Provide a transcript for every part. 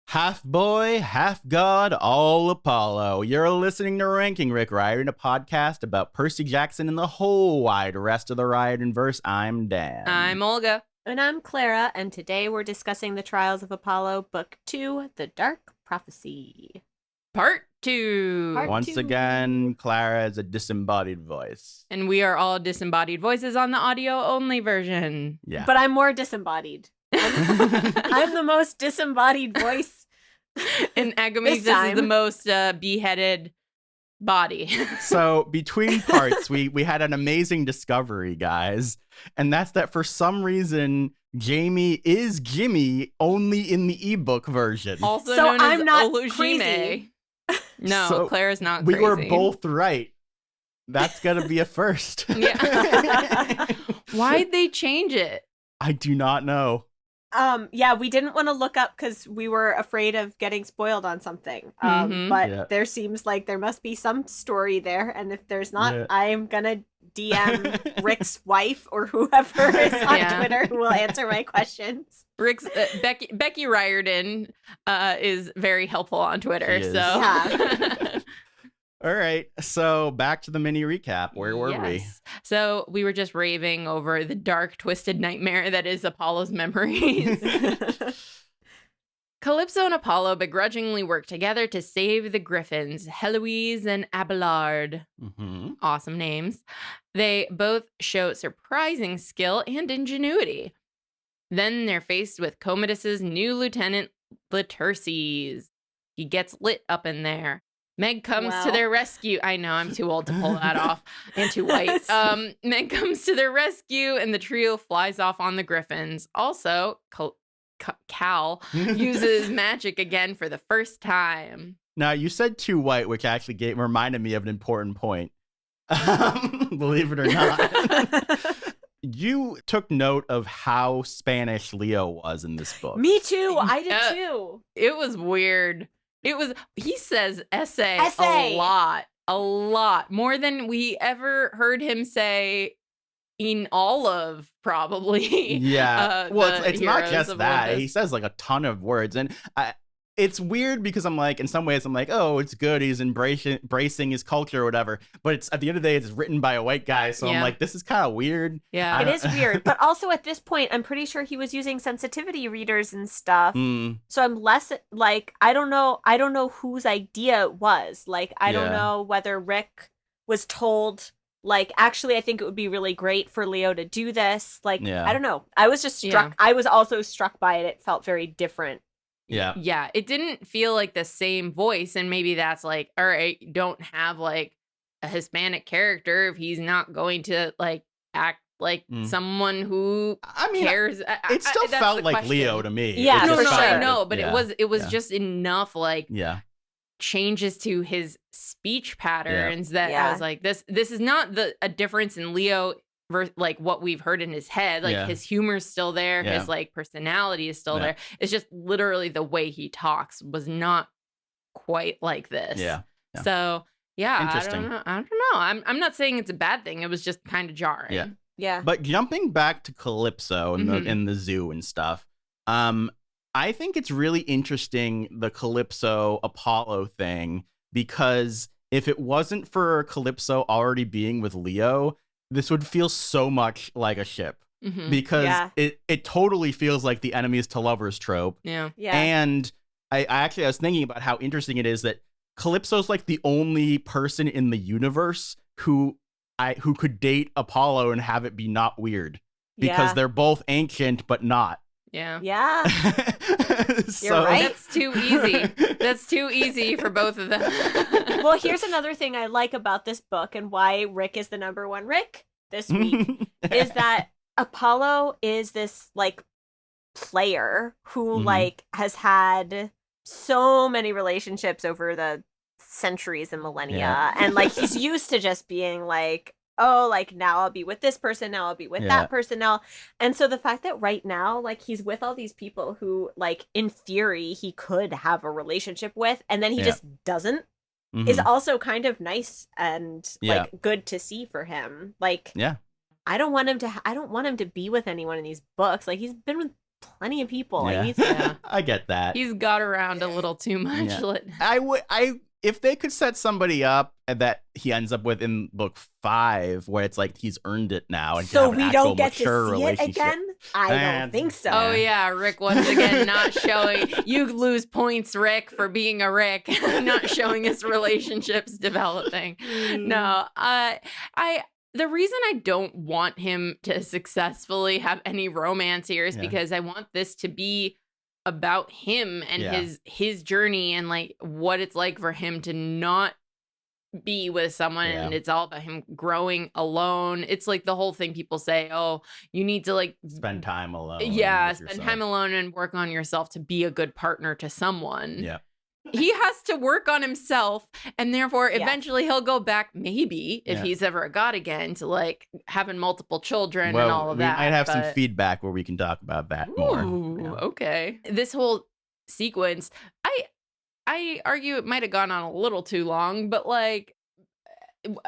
Half boy, half god, all Apollo. You're listening to Ranking Rick Riordan, a podcast about Percy Jackson and the whole wide rest of the Riordanverse. I'm Dan. I'm Olga. And I'm Clara, and today we're discussing the Trials of Apollo, Book 2, The Dark Prophecy. Part 2. Once again, Clara is a disembodied voice. And we are all disembodied voices on the audio-only version. Yeah. But I'm more disembodied. I'm the most disembodied voice. And Agame's is the most beheaded body. So between parts, we had an amazing discovery, guys. And that's that for some reason, Jamie is Jimmy only in the ebook version. Also So known I'm as not Olushime. crazy. No, So Clara's not we crazy. were both right. That's going to be a first. Yeah. Why'd they change it? I do not know. Yeah, we didn't want to look up because we were afraid of getting spoiled on something. But there seems like there must be some story there, and if there's not, I'm gonna DM Rick's wife or whoever is on Twitter who will answer my questions. Rick's Becky Riordan is very helpful on Twitter. She is. So Yeah. All right, so back to the mini recap. Where were we? So we were just raving over the dark, twisted nightmare that is Apollo's memories. Calypso and Apollo begrudgingly work together to save the Griffins, Heloise and Abelard. Mm-hmm. Awesome names. They both show surprising skill and ingenuity. Then they're faced with Commodus's new lieutenant, Laterces. He gets lit up in there. Meg comes to their rescue. I know, I'm too old to pull that off. And too white. Meg comes to their rescue, and the trio flies off on the Griffins. Also, Cal uses magic again for the first time. Now, you said too white, which actually reminded me of an important point. Believe it or not. You took note of how Spanish Leo was in this book. Me too. I did too. It was weird. He says essay a lot more than we ever heard him say in all of probably. Yeah. Well, it's not just that. Olympus. He says like a ton of words. And it's weird because I'm like, in some ways, I'm like, oh, it's good. He's embracing his culture or whatever. But it's at the end of the day, it's written by a white guy. So I'm like, this is kind of weird. Yeah, it is weird. But also at this point, I'm pretty sure he was using sensitivity readers and stuff. So I'm less like, I don't know whose idea it was. Like, I don't know whether Rick was told, like, actually, I think it would be really great for Leo to do this. Like, I don't know. I was just struck. I was also struck by it. It felt very different. Yeah, it didn't feel like the same voice, and maybe that's like, all right, don't have like a Hispanic character if he's not going to like act like someone who cares. It still felt like question. Leo to me. Yeah, no, for sure. I know, but it was just enough like changes to his speech patterns that I was like, this is not a difference in Leo versus like what we've heard in his head. Like his humor's still there, his like personality is still there. It's just literally the way he talks was not quite like this. So interesting. I don't know. I'm not saying it's a bad thing. It was just kind of jarring. Yeah. But jumping back to Calypso and in the zoo and stuff, I think it's really interesting, the Calypso Apollo thing, because if it wasn't for Calypso already being with Leo, this would feel so much like a ship because it totally feels like the enemies to lovers trope. Yeah. And I was thinking about how interesting it is that Calypso's like the only person in the universe who could date Apollo and have it be not weird because they're both ancient but not. Yeah. You're right. That's too easy. That's too easy for both of them. Well, here's another thing I like about this book and why Rick is the number one Rick this week is that Apollo is this like player who like has had so many relationships over the centuries and millennia and like he's used to just being like, oh, like now I'll be with this person, now I'll be with that person now. And so the fact that right now, like he's with all these people who like in theory he could have a relationship with and then he just doesn't is also kind of nice and like good to see for him. Like I don't want him to be with anyone in these books. Like he's been with plenty of people. Yeah. He's I get that. He's got around a little too much. Yeah. If they could set somebody up that he ends up with in book 5, where it's like he's earned it now, and so can have an we actual don't get to mature see relationship. it again. I don't think so. Oh yeah, Rick once again not showing. You lose points, Rick, for being a Rick, not showing his relationships developing. No, the reason I don't want him to successfully have any romance here is because I want this to be about him and his journey and like what it's like for him to not be with someone and it's all about him growing alone. It's like the whole thing people say, oh, you need to like spend time alone. Spend time alone and work on yourself to be a good partner to someone. Yeah. He has to work on himself, and therefore eventually he'll go back, maybe, if he's ever a god again, to like having multiple children and all of that. We might have some feedback where we can talk about that more. Okay. This whole sequence, I argue it might have gone on a little too long, but like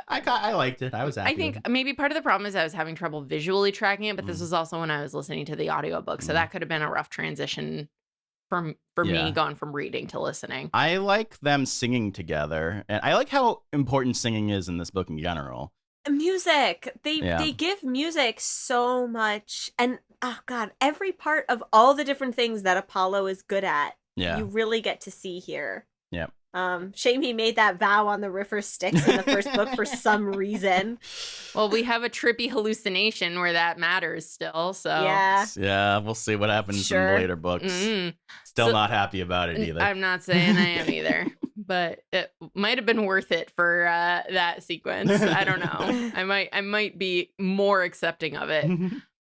I liked it. I was happy. I think maybe part of the problem is I was having trouble visually tracking it, but this was also when I was listening to the audiobook, so that could have been a rough transition for me going from reading to listening. I like them singing together, and I like how important singing is in this book in general. Music. They give music so much, and oh god, every part of all the different things that Apollo is good at. Yeah. You really get to see here. Yeah. Shame he made that vow on the river Styx in the first book for some reason. Well, we have a trippy hallucination where that matters still, so yeah, we'll see what happens in the later books. Still not happy about it either. I'm not saying I am either, but it might have been worth it for that sequence. I don't know. I might be more accepting of it.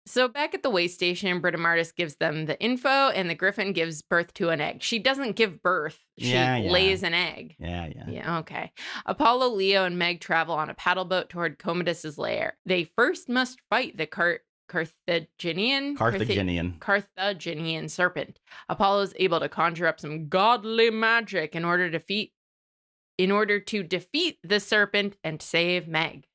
So back at the way station, Britamartis gives them the info, and the Griffin gives birth to an egg. She doesn't give birth. She lays an egg. Yeah, okay. Apollo, Leo, and Meg travel on a paddle boat toward Commodus's lair. They first must fight the Carthaginian serpent. Apollo is able to conjure up some godly magic in order to defeat the serpent and save Meg.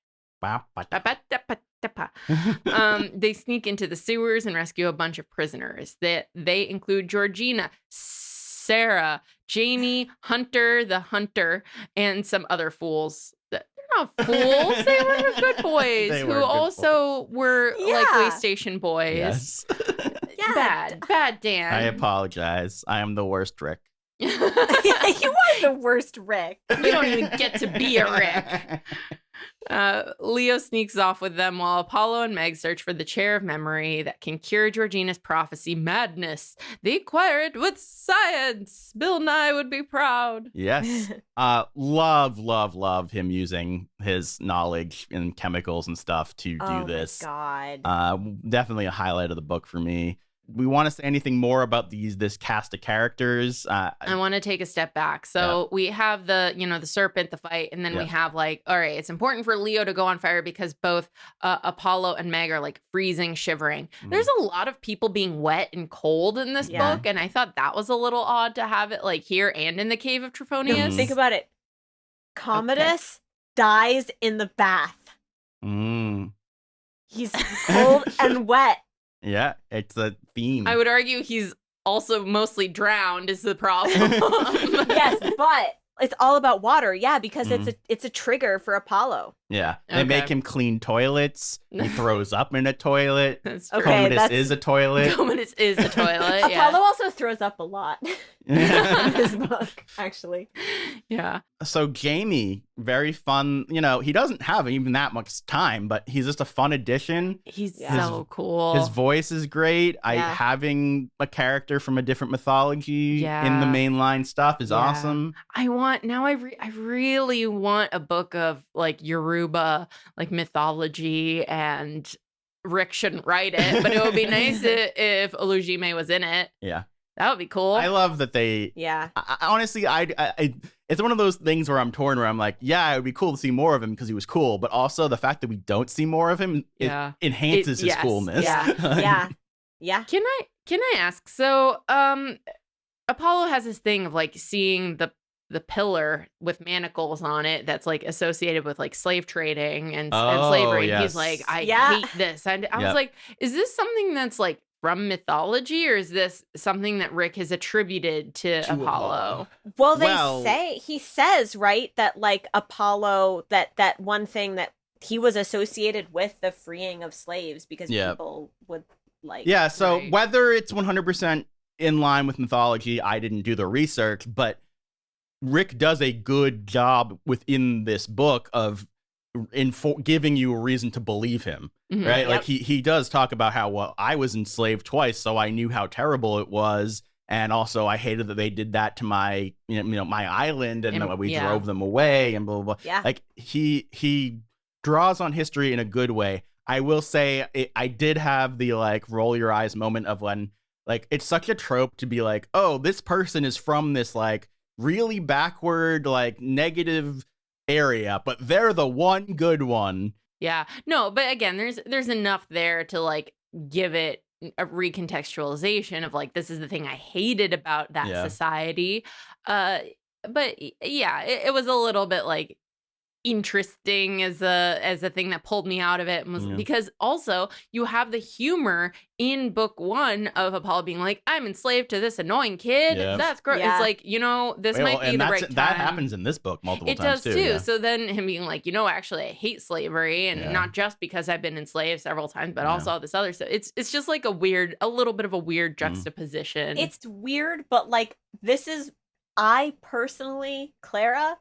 They sneak into the sewers and rescue a bunch of prisoners. They include Georgina, Sarah, Jamie, Hunter, the Hunter, and some other fools. They're not fools. They were good boys who also were like way station boys. Yes. Bad Dan. I apologize. I am the worst Rick. You are the worst Rick. You don't even get to be a Rick. Leo sneaks off with them while Apollo and Meg search for the chair of memory that can cure Georgina's prophecy madness. They acquire it with science. Bill Nye would be proud. Yes. Love him using his knowledge in chemicals and stuff to do this. Oh my God. Definitely a highlight of the book for me. We want to say anything more about this cast of characters? I want to take a step back. So we have the serpent, the fight, and then we have like, all right, it's important for Leo to go on fire because both Apollo and Meg are like freezing, shivering. There's a lot of people being wet and cold in this book, and I thought that was a little odd to have it like here and in the Cave of Trophonius. Think about it. Commodus dies in the bath. He's cold and wet. Yeah, it's a theme. I would argue he's also mostly drowned is the problem. Yes, but it's all about water. Yeah, because it's a trigger for Apollo. Yeah, they make him clean toilets. He throws up in a toilet. That's true. Commodus is a toilet. Commodus is a toilet. Apollo also throws up a lot in this book, actually. Yeah. So Jamie, very fun. He doesn't have even that much time, but he's just a fun addition. He's so cool. His voice is great. Having a character from a different mythology in the mainline stuff is awesome. I really want a book of like Yoruba like mythology, and Rick shouldn't write it, but it would be nice if Olujime was in it. Yeah. That would be cool. I love that they. Yeah. Honestly, it's one of those things where I'm torn, where I'm like, yeah, it would be cool to see more of him because he was cool, but also the fact that we don't see more of him enhances his coolness. Yeah. Can I ask? So, Apollo has this thing of like seeing the pillar with manacles on it that's like associated with like slave trading and slavery. Yes. He's like, I hate this. And I was like, is this something that's like from mythology, or is this something that Rick has attributed to Apollo? Well, he says, right, that like Apollo, that one thing that he was associated with the freeing of slaves because people would like. Yeah, so whether it's 100% in line with mythology, I didn't do the research, but Rick does a good job within this book of giving you a reason to believe him, right? Yep. Like he does talk about how, well, I was enslaved twice, so I knew how terrible it was, and also I hated that they did that to my my island, and we drove them away, and blah blah blah. Yeah. Like he draws on history in a good way. I will say I did have the like roll your eyes moment of when like it's such a trope to be like, oh, this person is from this like really backward like negative area, but they're the one good one. Yeah. No, but again, there's enough there to like give it a recontextualization of like, this is the thing I hated about that society. But yeah, it was a little bit like interesting as a thing that pulled me out of it, was because also you have the humor in book 1 of Apollo being like, I'm enslaved to this annoying kid. That's great. It's like, this might be the right time. That happens in this book multiple times too. It does too. So then him being like, actually I hate slavery, and not just because I've been enslaved several times, but also all this other stuff. It's just like a little bit of a weird juxtaposition. It's weird, but like I personally, Clara,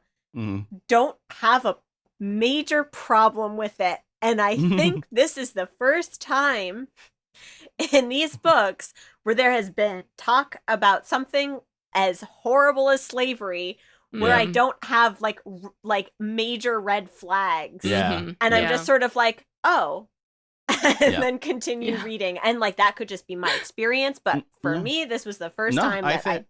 don't have a major problem with it. And I think this is the first time in these books where there has been talk about something as horrible as slavery where I don't have like major red flags. And I'm just sort of like, oh, and then continue reading. And like that could just be my experience. But for me, this was the first time that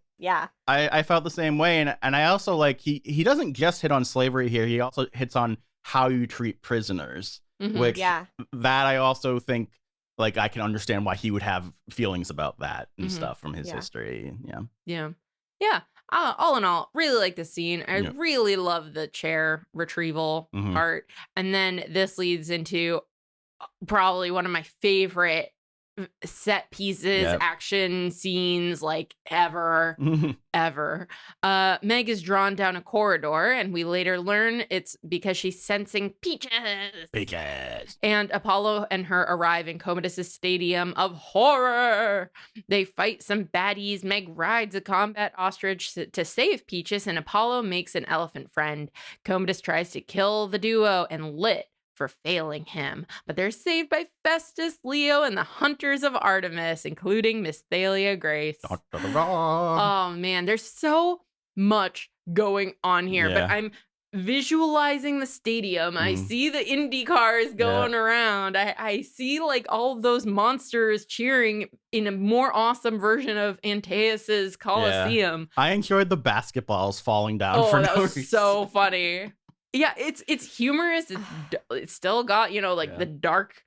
I felt the same way, and I also like he doesn't just hit on slavery here. He also hits on how you treat prisoners, which that I also think like I can understand why he would have feelings about that and stuff from his history. All in all, really like the scene. I really love the chair retrieval part, and then this leads into probably one of my favorite set pieces, action scenes like ever. Meg is drawn down a corridor, and we later learn it's because she's sensing peaches. And Apollo and her arrive in Commodus' stadium of horror. They fight some baddies. Meg rides a combat ostrich to save Peaches, and Apollo makes an elephant friend. Commodus tries to kill the duo and Lit for failing him, but they're saved by Festus, Leo, and the Hunters of Artemis, including Miss Thalia Grace. Oh man, there's so much going on here, but I'm visualizing the stadium. I see the Indy cars going around. I see like all of those monsters cheering in a more awesome version of Antaeus's Colosseum. I enjoyed the basketballs falling down for no reason. That was so funny. Yeah, it's humorous. It's still got, the dark.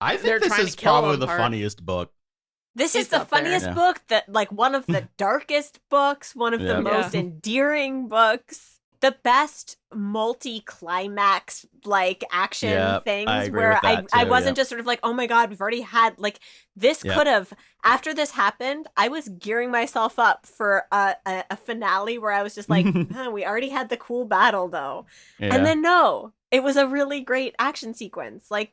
I think this is probably the funniest book. This is the funniest book, that like one of the darkest books, one of the most endearing books. The best multi-climax like action things where I wasn't just sort of like, oh my god, we've already had like this could have, after this happened, I was gearing myself up for a finale where I was just like, we already had the cool battle though. And then no, it was a really great action sequence. Like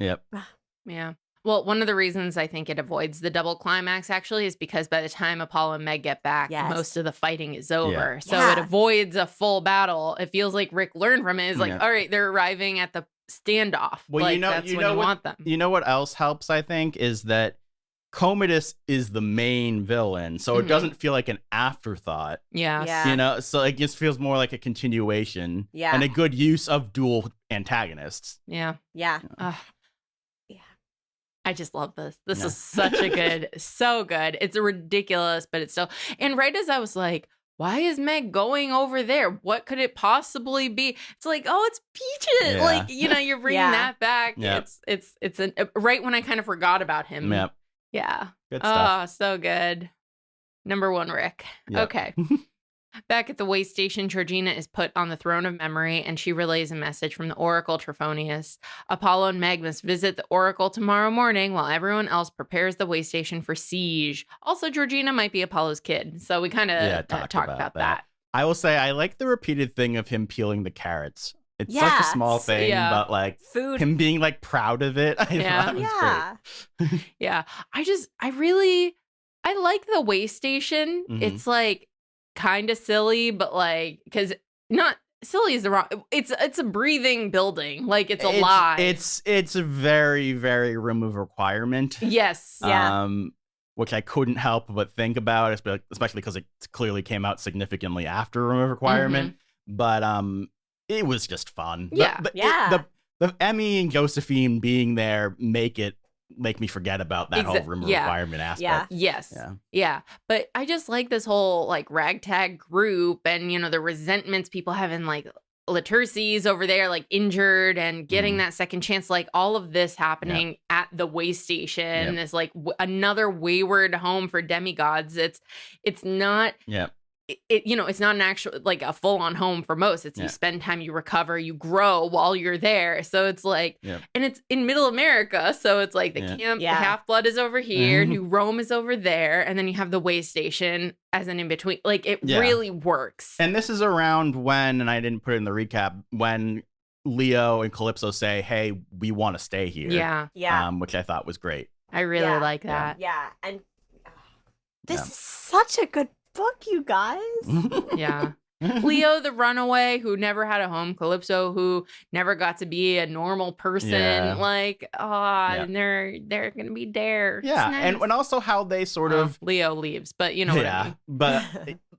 Well, one of the reasons I think it avoids the double climax actually is because by the time Apollo and Meg get back, most of the fighting is over. So it avoids a full battle. It feels like Rick learned from it. It's like, all right, they're arriving at the standoff. Well, like, that's when you want them. You know what else helps, I think, is that Commodus is the main villain. So it doesn't feel like an afterthought. So it just feels more like a continuation. And a good use of dual antagonists. I just love this. This is such a good, so good. It's ridiculous, but it's still. And right as I was like, why is Meg going over there? What could it possibly be? It's like, oh, it's Peaches. Like, you're bringing that back. It's right when I kind of forgot about him. Yeah. Good stuff. Oh, so good. Number 1, Rick. Okay. Back at the way station, Georgina is put on the throne of memory, and she relays a message from the Oracle Trophonius. Apollo and Meg must visit the Oracle tomorrow morning while everyone else prepares the way station for siege. Also, Georgina might be Apollo's kid, so we kind of talked about that. I will say I like the repeated thing of him peeling the carrots. It's such a small thing, but like food, him being like proud of it. I thought was great. Yeah. I like the way station. Mhm. It's like kind of silly, but like, because not silly is the wrong. It's a breathing building. Like it's alive. It's a very, very room of requirement. Yes. Yeah. Which I couldn't help but think about, especially because it clearly came out significantly after room of requirement. But it was just fun. Yeah. The Emmy and Josephine being there make me forget about that whole room of requirement aspect. Yes. Yeah. But I just like this whole like ragtag group and, you know, the resentments people having like Laterces over there like injured and getting that second chance, like all of this happening at the way station. This like another wayward home for demigods. It's not it's not an actual like a full-on home for most. It's you spend time, you recover, you grow while you're there. So it's like and it's in middle America, so it's like the camp, the Half-Blood is over here, New Rome is over there, and then you have the way station as an in-between. Like it really works. And this is around when, and I didn't put it in the recap, when Leo and Calypso say, hey, we want to stay here. Which I thought was great. I really like that. Yeah. And this is such a good book, you guys. Leo the runaway who never had a home, Calypso who never got to be a normal person, and they're gonna be there. Nice. And also how they sort of Leo leaves, but you know what I mean. But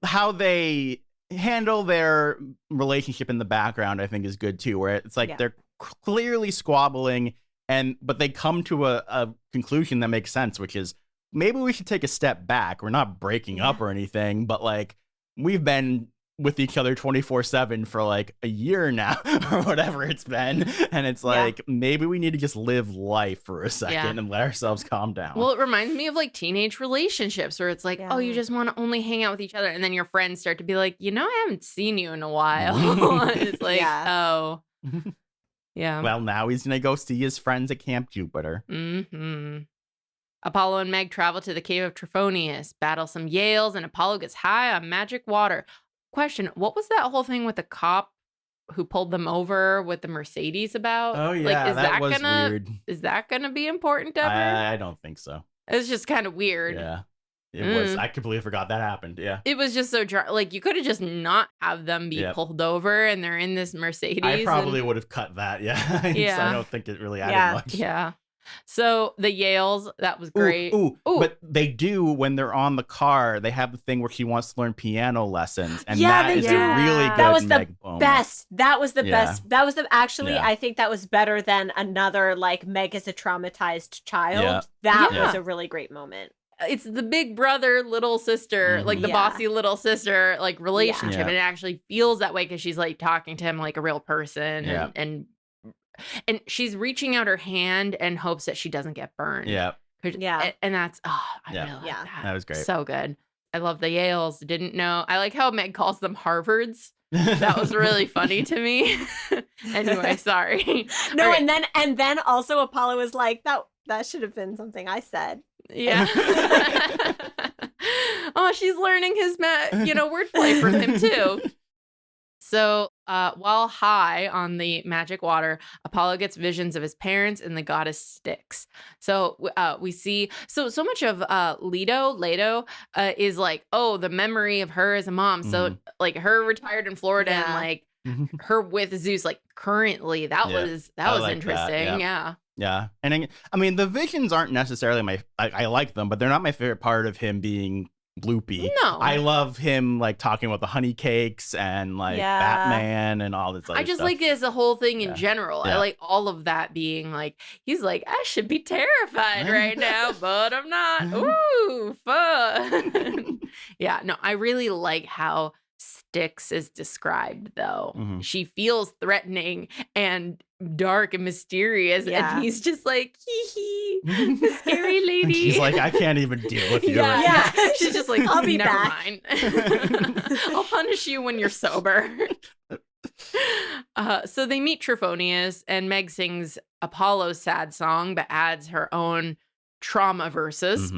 how they handle their relationship in the background I think is good too, where it's like they're clearly squabbling but they come to a conclusion that makes sense, which is maybe we should take a step back. We're not breaking up or anything, but like we've been with each other 24/7 for like a year now or whatever it's been. And it's like, maybe we need to just live life for a second and let ourselves calm down. Well, it reminds me of like teenage relationships where it's like, oh, you just want to only hang out with each other. And then your friends start to be like, you know, I haven't seen you in a while. It's like, oh, yeah. Well, now he's going to go see his friends at Camp Jupiter. Apollo and Meg travel to the cave of Trophonius, battle some Yales, and Apollo gets high on magic water. Question, what was that whole thing with the cop who pulled them over with the Mercedes about? Oh, yeah, like, that was weird. Is that going to be important ever? I don't think so. It's just kind of weird. Yeah, it was. I completely forgot that happened. Yeah. It was just so dry. Like, you could have just not have them be pulled over and they're in this Mercedes. I probably would have cut that. Yeah. I don't think it really added much. Yeah. So the Yales, that was great. Ooh. But they do, when they're on the car, they have the thing where she wants to learn piano lessons. And that is a really good That was Meg the moment. best. That was the best. That was actually, Yeah. I think that was better than another, like, Meg is a traumatized child. That was a really great moment. It's the big brother, little sister, like the bossy little sister, like relationship. And it actually feels that way because she's like talking to him like a real person. And she's reaching out her hand and hopes that she doesn't get burned. And that's, I really like that. That was great. So good. I love the Yales. Didn't know. I like how Meg calls them Harvards. That was really funny to me. Anyway, sorry. No, right. and then also Apollo was like, that should have been something I said. Yeah. Oh, she's learning his wordplay from him too. So while high on the magic water, Apollo gets visions of his parents and the goddess Styx. So we see so much of Leto is like, oh, the memory of her as a mom. So like her retired in Florida and like her with Zeus, like currently that was like interesting. That, yeah. And I mean, the visions aren't necessarily I like them, but they're not my favorite part of him being bloopy. No. I love him like talking about the honey cakes and like Batman and all this other I just stuff. like it as a whole thing in general. I like all of that being like, he's like, I should be terrified right now, but I'm not. Ooh, fun. I really like how Styx is described though. She feels threatening and dark and mysterious and he's just like, hee hee, scary lady. She's like, I can't even deal with you right now. She's just like, I'll be never back. mind. I'll punish punish you when you're sober. So they meet Trophonius, and Meg sings Apollo's sad song, but adds her own trauma verses,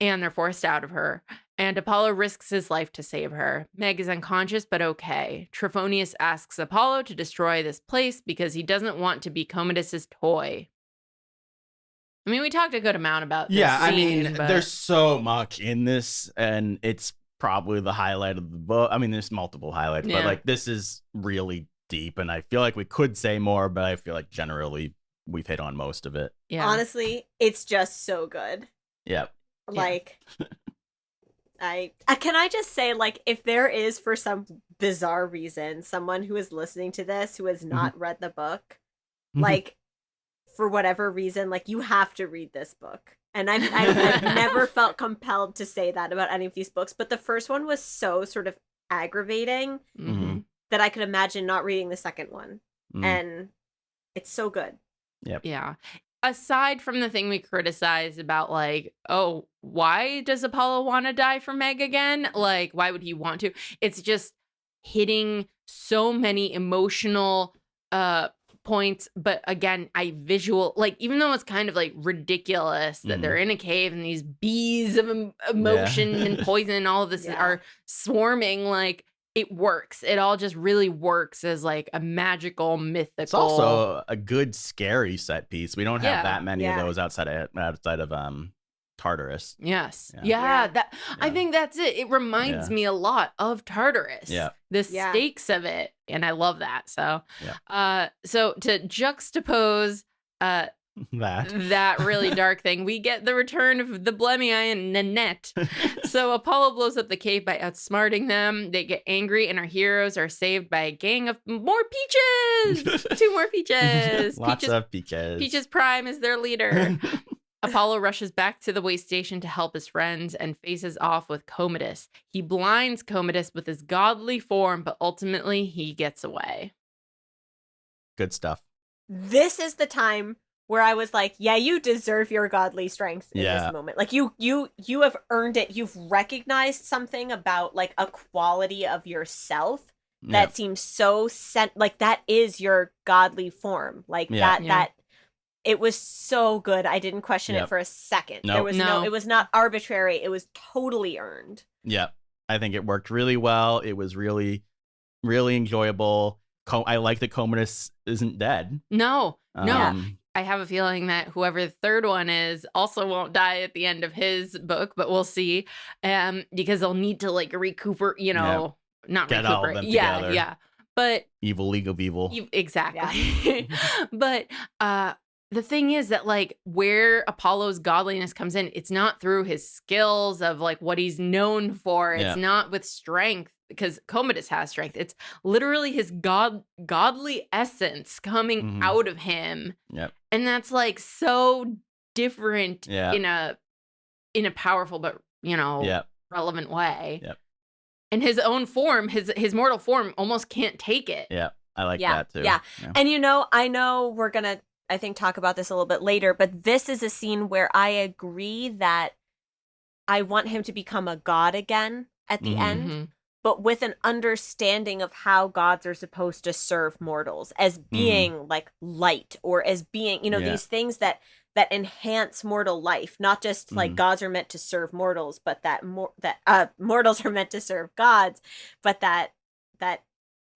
and they're forced out of her. And Apollo risks his life to save her. Meg is unconscious, but okay. Trophonius asks Apollo to destroy this place because he doesn't want to be Commodus's toy. I mean, we talked a good amount about this scene, but there's so much in this, and it's probably the highlight of the book. I mean, there's multiple highlights, but like this is really deep, and I feel like we could say more, but I feel like generally we've hit on most of it. Yeah. Honestly, it's just so good. Yep. Like, can I just say, like, if there is, for some bizarre reason, someone who is listening to this who has not read the book, like, for whatever reason, like, you have to read this book. And I've never felt compelled to say that about any of these books, but the first one was so sort of aggravating that I could imagine not reading the second one. And it's so good. Yep. Yeah. Aside from the thing we criticized about, like, oh, why does Apollo want to die for Meg again? Like, why would he want to? It's just hitting so many emotional points. But again, like, even though it's kind of like ridiculous that they're in a cave and these bees of emotion and poison and all of this are swarming, like, it works. It all just really works as like a magical, mythical. It's also a good scary set piece. We don't have that many of those outside of Tartarus. Yes. I think that's it. It reminds me a lot of Tartarus. Yeah. The stakes of it. And I love that. So so to juxtapose that really dark thing, we get the return of the Blemi and Nanette. So Apollo blows up the cave by outsmarting them. They get angry, and our heroes are saved by a gang of more peaches. 2 more peaches. Lots of peaches. Peaches Prime is their leader. Apollo rushes back to the way station to help his friends and faces off with Commodus. He blinds Commodus with his godly form, but ultimately he gets away. Good stuff. This is the time where I was like, yeah, you deserve your godly strength in this moment. Like, you have earned it. You've recognized something about, like, a quality of yourself that seems so like, that is your godly form. Like, that it was so good. I didn't question it for a second. There was it was not arbitrary. It was totally earned. Yeah. I think it worked really well. It was really, really enjoyable. I like that Commodus isn't dead. No. I have a feeling that whoever the third one is also won't die at the end of his book, but we'll see. Because they'll need to, like, recuperate, not get recuperate. All of them together. Yeah. But Evil League of Evil. Exactly. But the thing is that, like, where Apollo's godliness comes in, it's not through his skills of, like, what he's known for. It's not with strength, because Commodus has strength. It's literally his godly essence coming out of him. Yep. And that's, like, so different in a powerful but, relevant way. Yep. And his own form, his mortal form, almost can't take it. Yeah, I like that too. Yeah. And I know we're gonna, I think, talk about this a little bit later, but this is a scene where I agree that I want him to become a god again at the end, but with an understanding of how gods are supposed to serve mortals as being like light, or as being, these things that enhance mortal life, not just like gods are meant to serve mortals, but that mortals are meant to serve gods, but that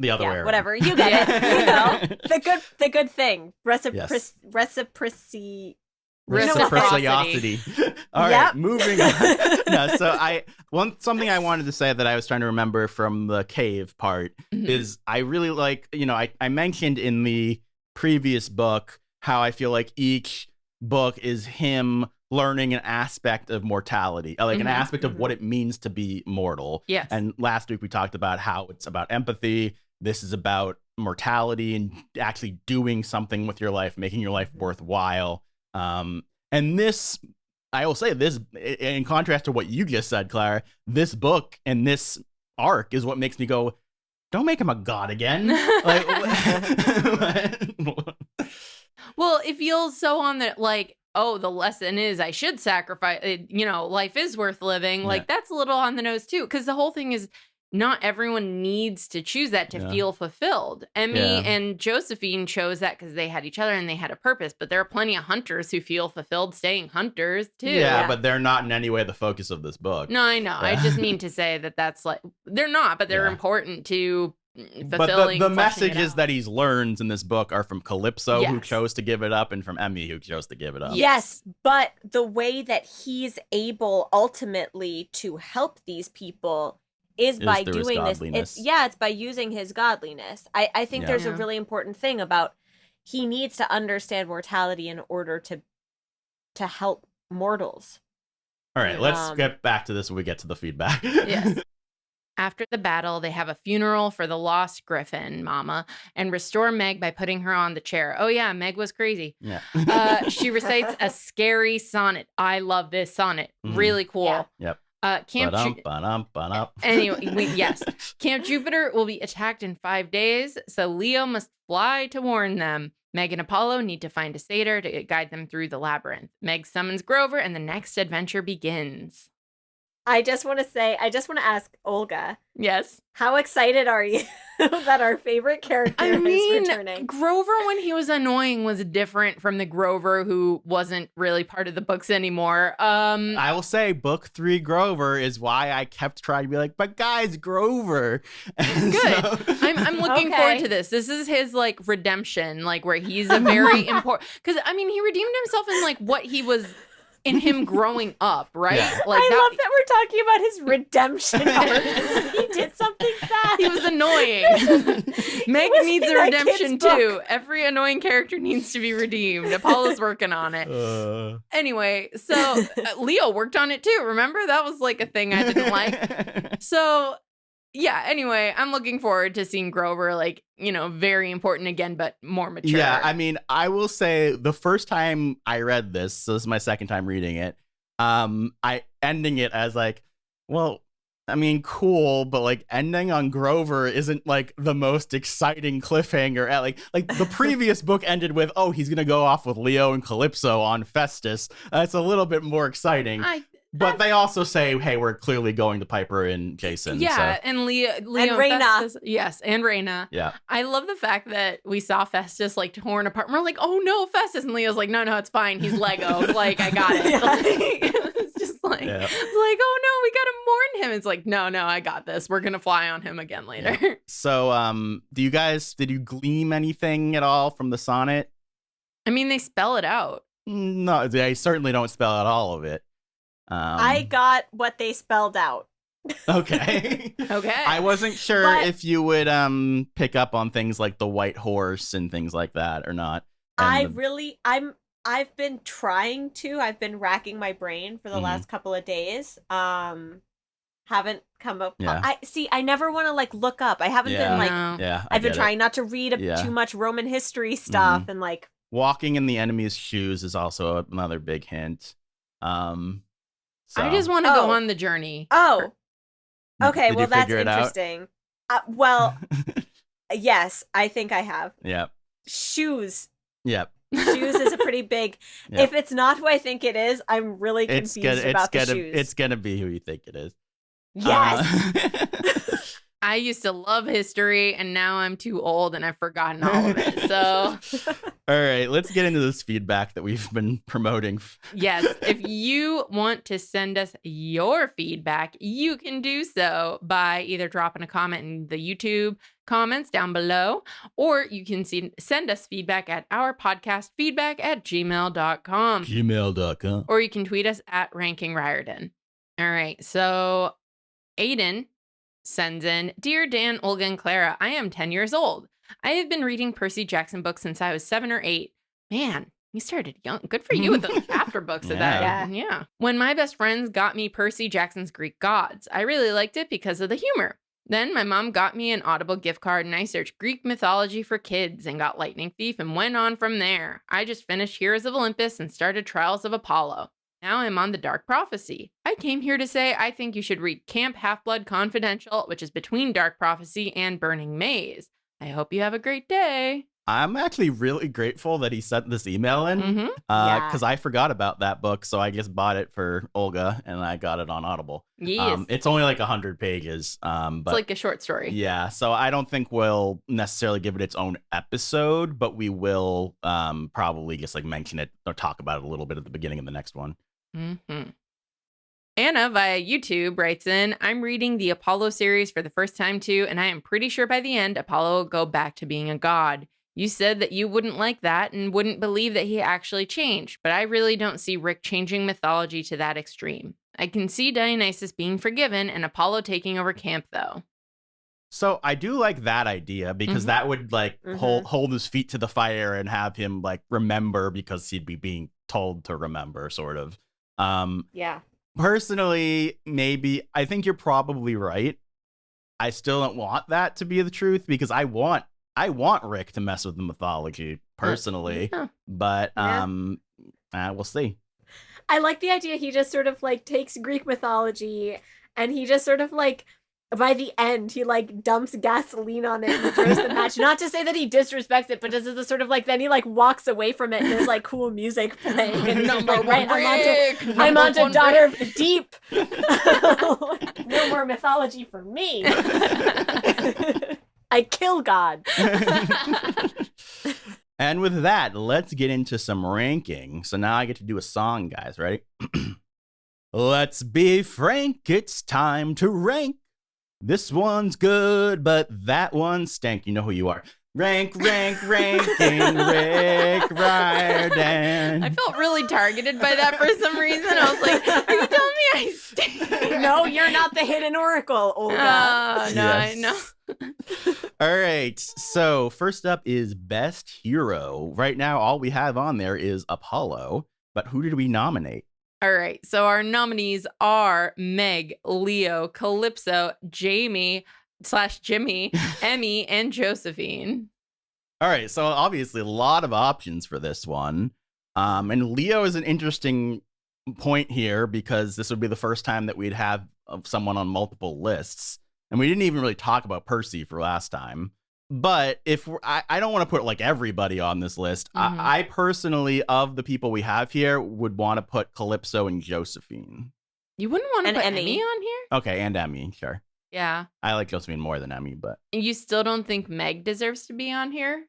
the other way around. Whatever, you get it. The good thing, reciprocity. Reciprocity. All right, moving on. Something I wanted to say that I was trying to remember from the cave part is I really like, I mentioned in the previous book how I feel like each book is him learning an aspect of mortality, like an aspect of what it means to be mortal. Yes. And last week we talked about how it's about empathy. This is about mortality and actually doing something with your life, making your life worthwhile. And this, I will say this, in contrast to what you just said, Clara, this book and this arc is what makes me go, don't make him a god again. Like, well, it feels so on that, like, oh, the lesson is I should sacrifice, life is worth living. Like, that's a little on the nose too. Because the whole thing is, not everyone needs to choose that to feel fulfilled. Emmy and Josephine chose that because they had each other and they had a purpose. But there are plenty of hunters who feel fulfilled staying hunters too. Yeah, but they're not in any way the focus of this book. No, I know. I just mean to say that that's like, they're not, but they're important to fulfilling. But the messages that he's learned in this book are from Calypso, who chose to give it up, and from Emmy, who chose to give it up. Yes, but the way that he's able ultimately to help these people is by doing this. It's by using his godliness. I think there's a really important thing about he needs to understand mortality in order to help mortals. All right, let's get back to this when we get to the feedback. Yes. After the battle, they have a funeral for the lost Griffin mama and restore Meg by putting her on the chair. Oh yeah, Meg was crazy. Yeah. She recites a scary sonnet. I love this sonnet. Really cool. Yeah. Yep. Yes. Camp Jupiter will be attacked in 5 days, so Leo must fly to warn them. Meg and Apollo need to find a satyr to guide them through the labyrinth. Meg summons Grover, and the next adventure begins. I just want to ask Olga. Yes. How excited are you that our favorite character is returning? Grover, when he was annoying, was different from the Grover who wasn't really part of the books anymore. I will say book 3 Grover is why I kept trying to be like, but guys, Grover. Good. So... I'm looking forward to this. This is his like redemption, like where he's a very important, because I mean, he redeemed himself in like what he was in him growing up, right? Yeah. Like I love that we're talking about his redemption arc as if he did something bad. He was annoying. Meg needs a redemption too. Every annoying character needs to be redeemed. Apollo's working on it. Anyway, so Leo worked on it too. Remember? That was like a thing I didn't like. So yeah, anyway, I'm looking forward to seeing Grover, like, you know, very important again, but more mature. Yeah, I mean, I will say the first time I read this, so this is my second time reading it, I ending it as like, well, I mean, cool, but like ending on Grover isn't like the most exciting cliffhanger. Like the previous book ended with, oh, he's gonna go off with Leo and Calypso on Festus. That's a little bit more exciting. But they also say, hey, we're clearly going to Piper and Jason. Yeah, so. and Leo and Raina. Festus, yes, and Raina. Yeah. I love the fact that we saw Festus like torn apart. And we're like, oh no, Festus. And Leo's like, no, it's fine. He's Lego. Like, I got it. It's just like, it's like, oh no, we got to mourn him. It's like, no, I got this. We're going to fly on him again later. Yeah. So, did you glean anything at all from the sonnet? I mean, they spell it out. No, they certainly don't spell out all of it. I got what they spelled out. Okay. Okay. I wasn't sure if you would pick up on things like the white horse and things like that or not. I've been trying to. I've been racking my brain for the last couple of days. Haven't come up. Yeah. I never want to like look up. I haven't been like. Yeah. I've been trying not to read too much Roman history stuff and like. Walking in the enemy's shoes is also another big hint. So. I just want to go on the journey. Oh, okay. Did well, you that's figure it interesting. Well, yes, I think I have. Yep. Shoes. Yep. Shoes is a pretty big. Yep. If it's not who I think it is, I'm really confused about the shoes. It's gonna be who you think it is. Yes. I used to love history, and now I'm too old, and I've forgotten all of it. So, all right, let's get into this feedback that we've been promoting. Yes, if you want to send us your feedback, you can do so by either dropping a comment in the YouTube comments down below, or you can send us feedback at our podcast feedback@gmail.com. Gmail.com. Or you can tweet us at Ranking Riordan. All right, so Aiden sends in, Dear Dan, Olga, and Clara, I am 10 years old. I have been reading Percy Jackson books since I was 7 or 8. Man, you started young. Good for you with those chapter books of that. Yeah. When my best friends got me Percy Jackson's Greek Gods, I really liked it because of the humor. Then my mom got me an Audible gift card and I searched Greek mythology for kids and got Lightning Thief and went on from there. I just finished Heroes of Olympus and started Trials of Apollo. Now I'm on the Dark Prophecy. I came here to say I think you should read Camp Half-Blood Confidential, which is between Dark Prophecy and Burning Maze. I hope you have a great day. I'm actually really grateful that he sent this email in because I forgot about that book. So I just bought it for Olga and I got it on Audible. Yes. It's only like 100 pages. But it's like a short story. Yeah. So I don't think we'll necessarily give it its own episode, but we will probably just like mention it or talk about it a little bit at the beginning of the next one. Mm-hmm. Anna via YouTube writes in, I'm reading the Apollo series for the first time too, and I am pretty sure by the end, Apollo will go back to being a god. You said that you wouldn't like that and wouldn't believe that he actually changed, but I really don't see Rick changing mythology to that extreme. I can see Dionysus being forgiven and Apollo taking over camp, though. So I do like that idea because that would like hold his feet to the fire and have him like remember because he'd be being told to remember, sort of. Yeah. Personally, maybe I think you're probably right. I still don't want that to be the truth because I want Rick to mess with the mythology personally, but we'll see. I like the idea he just sort of like takes Greek mythology and he just sort of like by the end he like dumps gasoline on it and throws the match. Not to say that he disrespects it, but this is the sort of like then he like walks away from it and there's like cool music playing and he's like, right, I'm onto Daughter of the Deep. No more mythology for me. I kill God. And with that, let's get into some ranking. So now I get to do a song, guys, right? Let's be frank, it's time to rank. This one's good, but that one stank. You know who you are. Ranking Rick Riordan. I felt really targeted by that for some reason. I was like, are you telling me I stink? No, you're not the hidden oracle, Olga. No, I know. All right, so first up is Best Hero. Right now, all we have on there is Apollo, but who did we nominate? All right, so our nominees are Meg, Leo, Calypso, Jamie / Jimmy, Emmy, and Josephine. All right, so obviously a lot of options for this one. And Leo is an interesting point here because this would be the first time that we'd have someone on multiple lists. And we didn't even really talk about Percy for last time. But if I don't want to put like everybody on this list. I personally, of the people we have here, would want to put Calypso and Josephine. You wouldn't want to put Emmy on here? Okay, and Emmy, sure. Yeah. I like Josephine more than Emmy, but... You still don't think Meg deserves to be on here?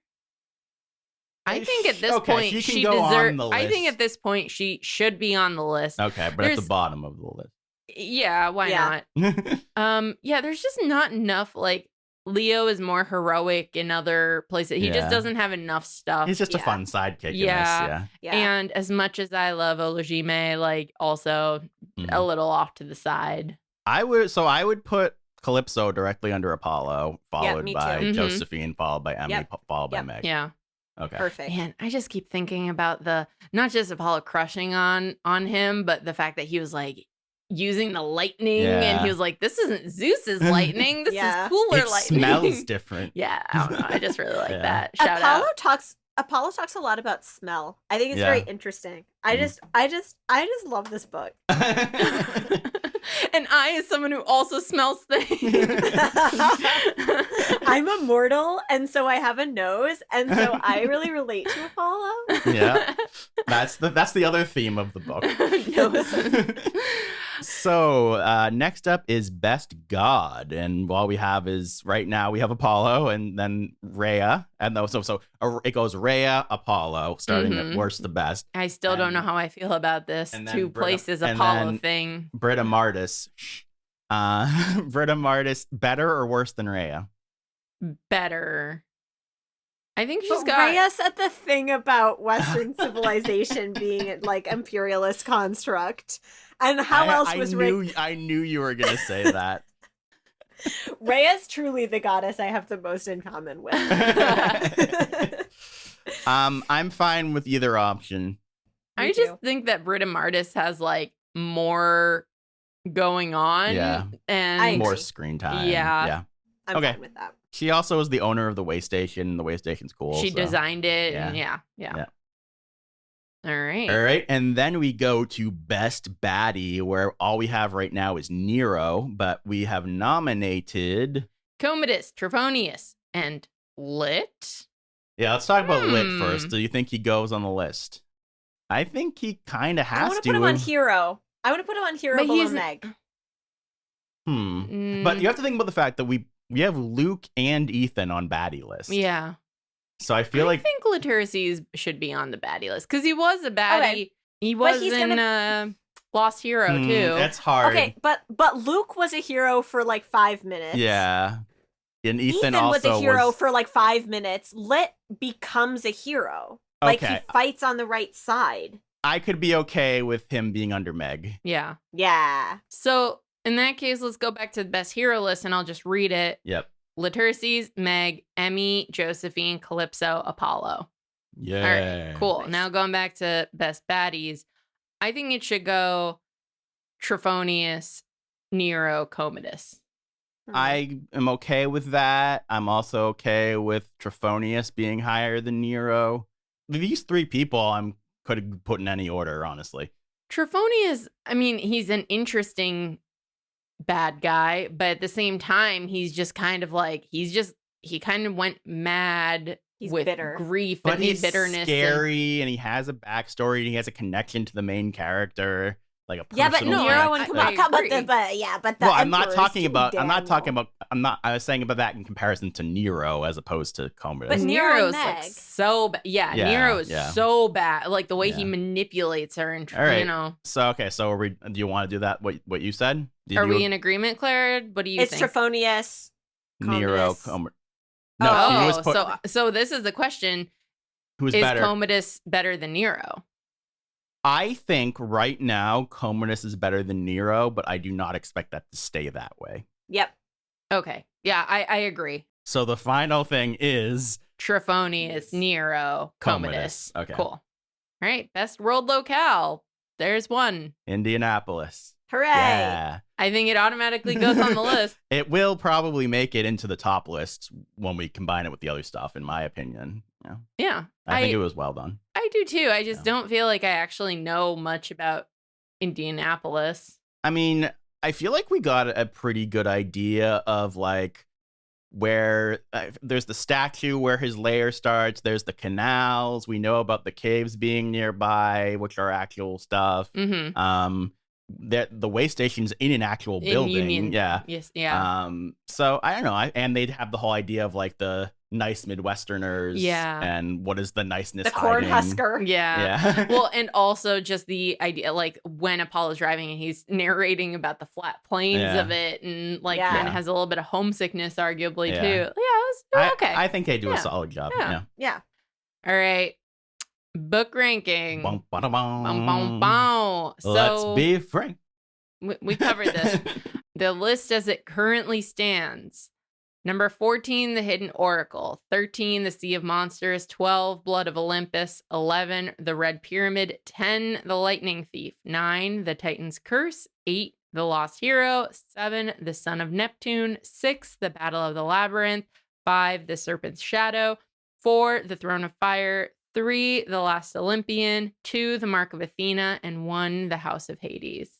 I think at this point she deserves. I think at this point she should be on the list. Okay, but at the bottom of the list. Yeah, why not? Yeah, there's just not enough. Like Leo is more heroic in other places. He just doesn't have enough stuff. He's just a fun sidekick. Yeah. And as much as I love Olajime, like also a little off to the side. I would put Calypso directly under Apollo, followed by Josephine, followed by Emmy, followed by Meg. Yeah. Okay. Perfect. Man, I just keep thinking about not just Apollo crushing on him, but the fact that he was like using the lightning and he was like, this isn't Zeus's lightning. This is cooler lightning. It smells different. Yeah, I don't know. I just really like that. Apollo talks a lot about smell. I think it's very interesting. I just love this book. And I, as someone who also smells things, I'm immortal, and so I have a nose, and so I really relate to Apollo. Yeah, that's the other theme of the book. So next up is Best God, and all we have is right now we have Apollo, and then Rhea, and so it goes Rhea, Apollo, starting at worst to best. I still don't know how I feel about this two places Apollo thing. Britta Martis. Britta Martis, better or worse than Rhea? Better. I think she's got. Rhea said the thing about Western civilization being like imperialist construct, and how else was Rick? I knew you were gonna say that. Rhea's truly the goddess I have the most in common with. I'm fine with either option. I just think that Britta Martis has like more going on and more screen time. Yeah. I'm fine with that. She also is the owner of the way station. The way station's cool. She designed it. And All right. And then we go to Best Baddie, where all we have right now is Nero, but we have nominated Commodus, Trophonius, and Lit. Yeah, let's talk about Lit first. Do you think he goes on the list? I think he kind of has to. I want to put him on Hero. I want to put him on Hero below Meg. But you have to think about the fact that we have Luke and Ethan on baddie list. Yeah. So I feel like I think Laterces should be on the baddie list because he was a baddie. Okay. He was in Lost Hero too. That's hard. Okay, but Luke was a hero for like 5 minutes. Yeah. And Ethan was a hero for like 5 minutes. Lit becomes a hero. Like he fights on the right side. I could be okay with him being under Meg. Yeah. Yeah. So in that case, let's go back to the best hero list and I'll just read it. Yep. Laterces, Meg, Emmy, Josephine, Calypso, Apollo. Yeah. All right, cool. Nice. Now going back to best baddies, I think it should go Trophonius, Nero, Commodus. I am okay with that. I'm also okay with Trophonius being higher than Nero. These three people I could have put in any order, honestly. Trophonius, I mean, he's an interesting bad guy, but at the same time, he's just kind of like, he kind of went mad with bitter. Grief but and he's bitterness. Scary and he has a backstory and he has a connection to the main character. Like a yeah, but Nero and I'm not talking about. I was saying about that in comparison to Nero as opposed to Commodus. But Nero's like so bad. Yeah, Nero is so bad. Like the way he manipulates her, and you know. So do you want to do that? What you said? Are we in agreement, Clara? What do you think? It's Trophonius, Nero, Commodus. No. So this is the question: Who's is better? Commodus better than Nero? I think right now Commodus is better than Nero, but I do not expect that to stay that way. Yep. Okay. Yeah, I agree. So the final thing is Trophonius, Nero, Commodus. Okay. Cool. All right. Best world locale. There's one. Indianapolis. Hooray. Yeah. I think it automatically goes on the list. It will probably make it into the top lists when we combine it with the other stuff, in my opinion. Yeah. I think it was well done. I do too. I just don't feel like I actually know much about Indianapolis. I mean, I feel like we got a pretty good idea of like where there's the statue where his lair starts. There's the canals. We know about the caves being nearby, which are actual stuff. Mm-hmm. The way station's in an actual building. Union. Yeah. Yes. Yeah. So I don't know. And they'd have the whole idea of like the nice Midwesterners. Yeah. And what is the niceness? The Cornhusker. Yeah. Well, and also just the idea, like when Apollo's driving and he's narrating about the flat plains of it, and like kind of has a little bit of homesickness, arguably too. Yeah. It was okay. I think they do a solid job. Yeah. All right. Book ranking. Bum, bum, bum. Bum, bum, bum. So let's be frank. We covered this. The list as it currently stands. Number 14, The Hidden Oracle. 13, The Sea of Monsters. 12, Blood of Olympus. 11, The Red Pyramid. 10, The Lightning Thief. 9, The Titan's Curse. 8, The Lost Hero. 7, The Son of Neptune. 6, The Battle of the Labyrinth. 5, The Serpent's Shadow. 4, The Throne of Fire. 3, The Last Olympian. 2, The Mark of Athena. And 1, The House of Hades.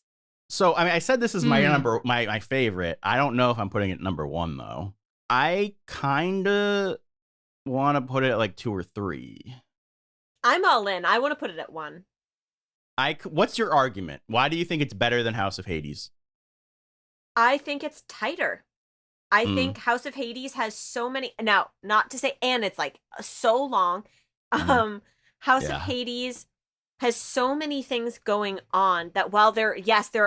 So, I mean, I said this is my my favorite. I don't know if I'm putting it number 1, though. I kind of want to put it at like 2 or 3. I'm all in. I want to put it at 1. What's your argument? Why do you think it's better than House of Hades? I think it's tighter. I think House of Hades has so many. Now, not to say, and it's like so long. House of Hades has so many things going on that while there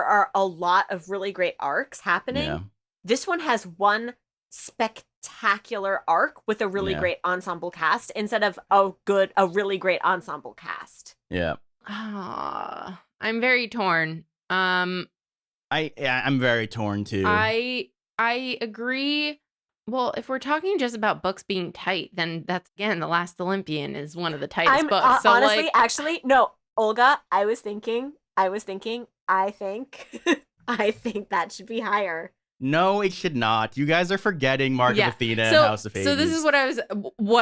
are a lot of really great arcs happening, this one has one spectacular arc with a really great ensemble cast instead of a really great ensemble cast. Yeah. I'm very torn. I'm very torn too. I agree. Well, if we're talking just about books being tight, then that's again The Last Olympian is one of the tightest books. So honestly, actually, no, Olga, I think I think that should be higher. No, it should not. You guys are forgetting Mark of Athena and House of Hades. So this is what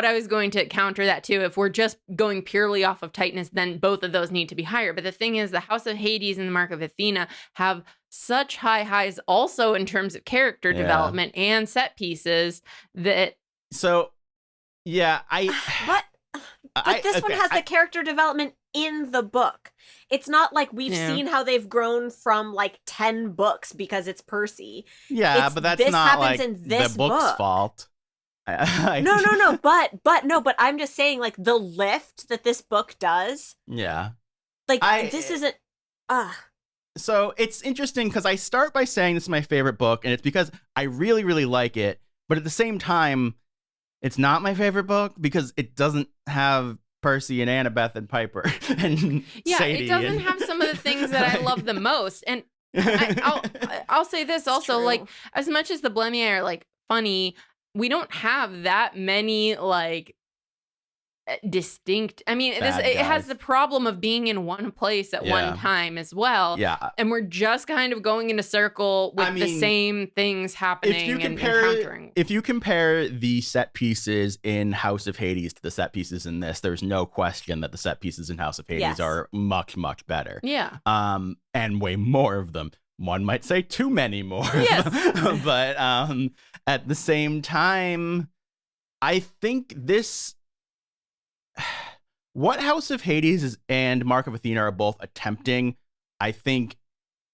I was going to counter that too. If we're just going purely off of tightness, then both of those need to be higher. But the thing is, the House of Hades and the Mark of Athena have such high highs also in terms of character development and set pieces that... So Yeah, but this one has the character development in the book. It's not like we've seen how they've grown from like 10 books because it's Percy. Yeah, but that's not like the book's fault. No, but I'm just saying, like, the lift that this book does. Yeah. Like, this isn't. So it's interesting because I start by saying this is my favorite book, and it's because I really, really like it. But at the same time, it's not my favorite book because it doesn't have Percy and Annabeth and Piper and Sadie. It doesn't have some of the things that I love the most. And I'll say this also, like, as much as the Blemish are like funny, we don't have that many like distinct. I mean, it has the problem of being in one place at one time as well. Yeah, and we're just kind of going in a circle with the same things happening and encountering. If you compare the set pieces in House of Hades to the set pieces in this, there's no question that the set pieces in House of Hades are much, much better. Yeah. And way more of them. One might say too many more. Yes. But at the same time, I think this. What House of Hades and Mark of Athena are both attempting, I think,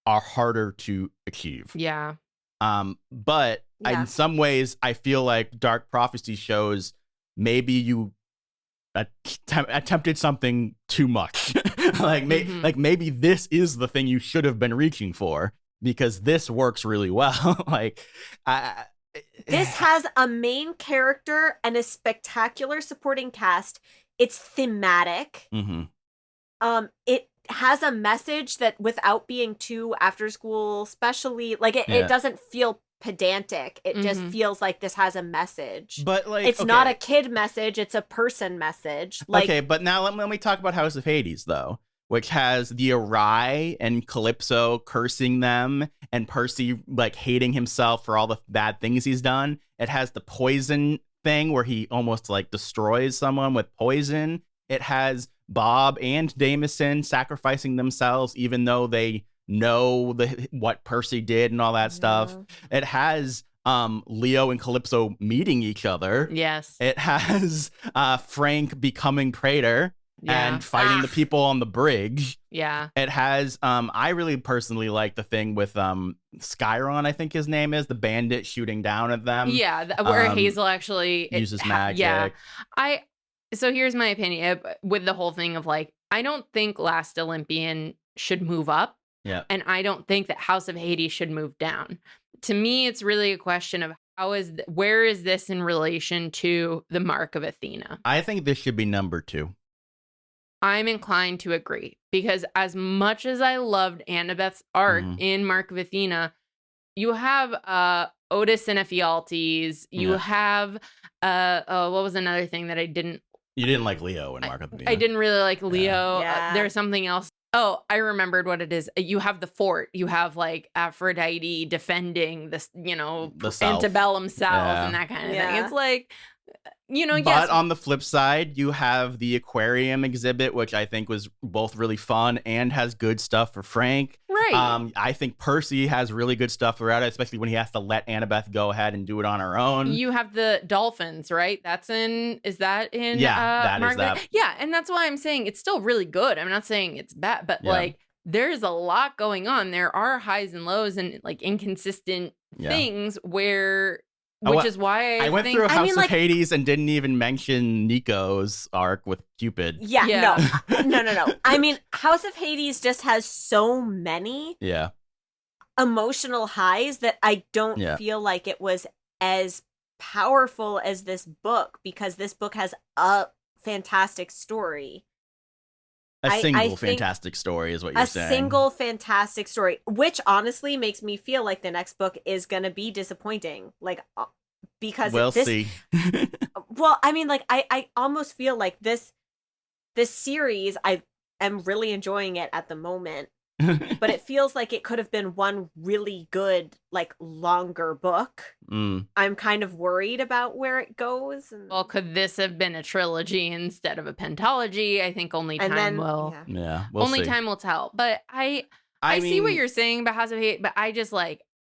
are harder to achieve. Yeah. But in some ways, I feel like Dark Prophecy shows maybe you attempted something too much. like maybe this is the thing you should have been reaching for, because this works really well. This has a main character and a spectacular supporting cast. It's thematic. Mm-hmm. It has a message that, without being too after school, especially, like, it doesn't feel pedantic. It just feels like this has a message. But like, it's not a kid message, it's a person message. Like, okay, but now let me talk about House of Hades, though, which has the Arai and Calypso cursing them and Percy like hating himself for all the bad things he's done. It has the poison thing where he almost like destroys someone with poison. It has Bob and Jameson sacrificing themselves even though they know what Percy did and all that stuff. It has Leo and Calypso meeting each other. Yes. It has Frank becoming Praetor and fighting the people on the bridge. Yeah. It has I really personally like the thing with Skyron, I think his name is, the bandit shooting down at them. Yeah, where Hazel actually uses magic. Yeah. So here's my opinion with the whole thing of like, I don't think Last Olympian should move up. Yeah. And I don't think that House of Hades should move down. To me, it's really a question of where is this in relation to the Mark of Athena? I think this should be number 2. I'm inclined to agree, because as much as I loved Annabeth's arc in Mark of Athena, you have Otis and Ephialtes. You have what was another thing that I didn't. You didn't like Leo in Mark of Athena. I didn't really like Leo. Yeah. There's something else. Oh, I remembered what it is. You have the fort. You have like Aphrodite defending this, the South. Antebellum South and that kind of thing. It's like, but on the flip side, you have the Aquarium Exhibit, which I think was both really fun and has good stuff for Frank. Right. I think Percy has really good stuff throughout it, especially when he has to let Annabeth go ahead and do it on her own. You have the dolphins, right? Is that in? Yeah, that is that. Yeah, and that's why I'm saying it's still really good. I'm not saying it's bad, but like, there's a lot going on. There are highs and lows and like inconsistent things where. Which is why I went through House of Hades and didn't even mention Nico's arc with Cupid. No. I mean, House of Hades just has so many emotional highs that I don't feel like it was as powerful as this book, because this book has a fantastic story. A single fantastic story is what you're saying. A single fantastic story, which honestly makes me feel like the next book is going to be disappointing. Like, because we'll see. Well, I mean, like, I almost feel like this series, I am really enjoying it at the moment, but it feels like it could have been one really good, like, longer book. I'm kind of worried about where it goes. Well, could this have been a trilogy instead of a pentology? I think only time will. Yeah, we'll see. Time will tell. But I see what you're saying about House of Hades, but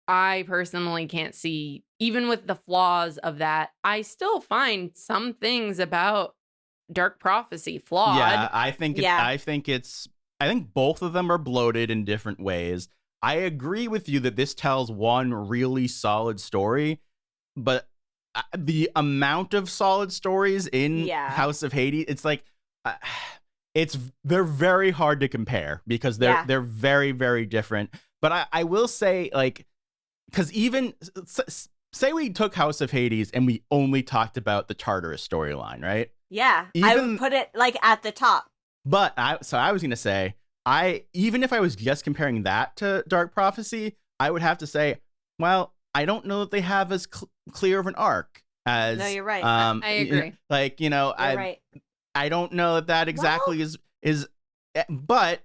I personally can't see even with the flaws of that, I still find some things about Dark Prophecy flawed. Yeah, I think both of them are bloated in different ways. I agree with you that this tells one really solid story, but the amount of solid stories in House of Hades, it's like they're very hard to compare because they're very, very different. But I will say, like, because even say we took House of Hades and we only talked about the Tartarus storyline, right? Yeah, I would put it like at the top. But I was gonna say, even if I was just comparing that to Dark Prophecy, I would have to say, well, I don't know that they have as clear of an arc as. No, you're right. I agree. Like, you know, I don't know that exactly is. But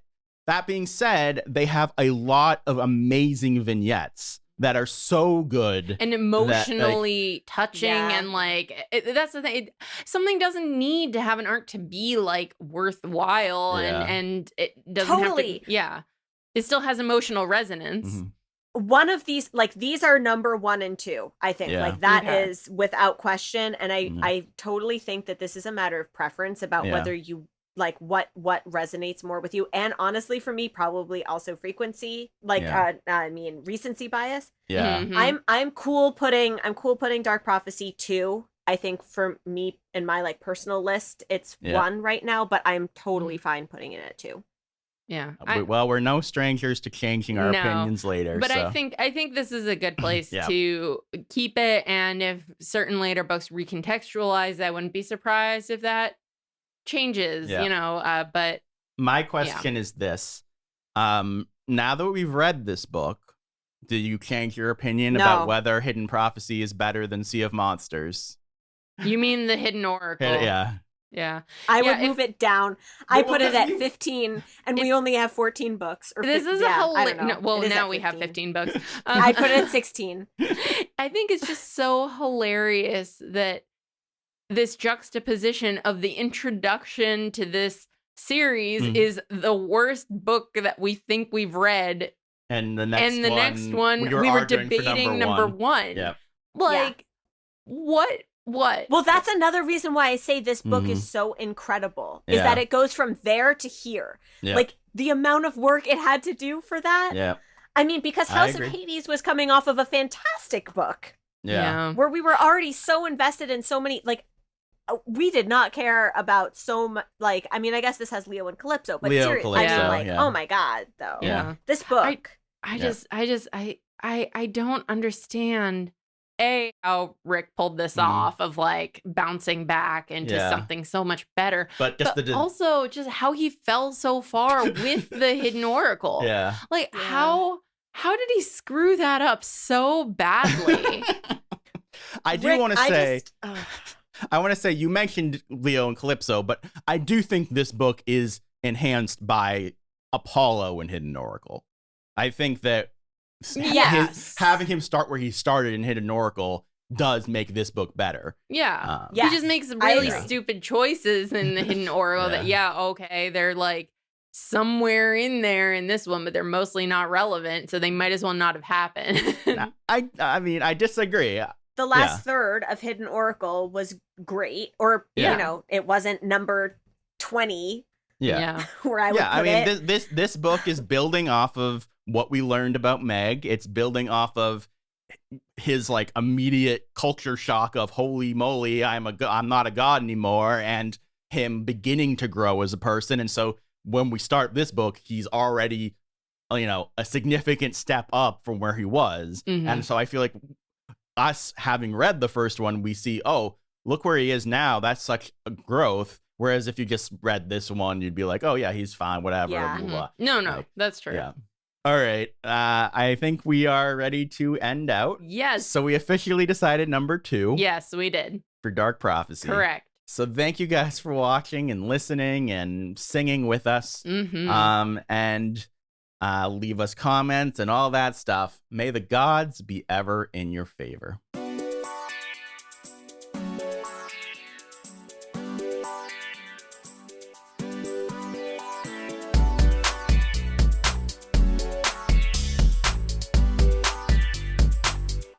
that being said, they have a lot of amazing vignettes that are so good and emotionally touching, and like that's the thing. Something doesn't need to have an arc to be like worthwhile, and it doesn't have to. Yeah, it still has emotional resonance. Mm-hmm. One of these, like, these are number 1 and 2. I think like that is without question, and I totally think that this is a matter of preference about whether you like what resonates more with you, and honestly for me probably also frequency, like I mean recency bias. I'm cool putting Dark Prophecy 2. I think for me in my like personal list it's 1 right now, but I'm totally fine putting it at 2. Well, we're no strangers to changing our opinions later, but so. I think this is a good place to keep it, and if certain later books recontextualize, I wouldn't be surprised if that changes, you know, but my question is this. Now that we've read this book, do you change your opinion about whether Hidden Prophecy is better than Sea of Monsters? You mean the Hidden Oracle? Yeah. I would move it down. I put it at 15, and we only have 14 books. Or this is now we have 15 books. I put it at 16. I think it's just so hilarious that this juxtaposition of the introduction to this series is the worst book that we think we've read. And the next one we were debating number one. Yeah. Like, what? Well, that's another reason why I say this book is so incredible, is that it goes from there to here. Like, the amount of work it had to do for that. Yeah. I mean, because House of Hades was coming off of a fantastic book. Yeah. Where we were already so invested in so many, like, we did not care about so much, like, I mean, I guess this has Leo and Calypso, but seriously, I mean, like, oh my God, though. Yeah. This book. I don't understand how Rick pulled this off of like bouncing back into something so much better, but also just how he fell so far with the Hidden Oracle. Like how did he screw that up so badly? I do want to say, I want to say, you mentioned Leo and Calypso, but I do think this book is enhanced by Apollo and Hidden Oracle. I think that having him start where he started in Hidden Oracle does make this book better. He just makes really stupid choices in the Hidden Oracle that they're like somewhere in there in this one, but they're mostly not relevant, so they might as well not have happened. I mean, I disagree. The last third of Hidden Oracle was great, or you know, it wasn't number 20. Where I would put it. This book is building off of what we learned about Meg. It's building off of his like immediate culture shock of holy moly, I'm not a god anymore, and him beginning to grow as a person. And so when we start this book, he's already, you know, a significant step up from where he was. And so I feel like us having read the first one, we see, oh, look where he is now. That's such a growth. Whereas if you just read this one, you'd be like, oh yeah, he's fine, whatever. Blah, blah. No, like, that's true. Yeah. All right. I think we are ready to end out. Yes. So we officially decided number 2. Yes, we did. For Dark Prophecy. Correct. So thank you guys for watching and listening and singing with us. And leave us comments and all that stuff. May the gods be ever in your favor.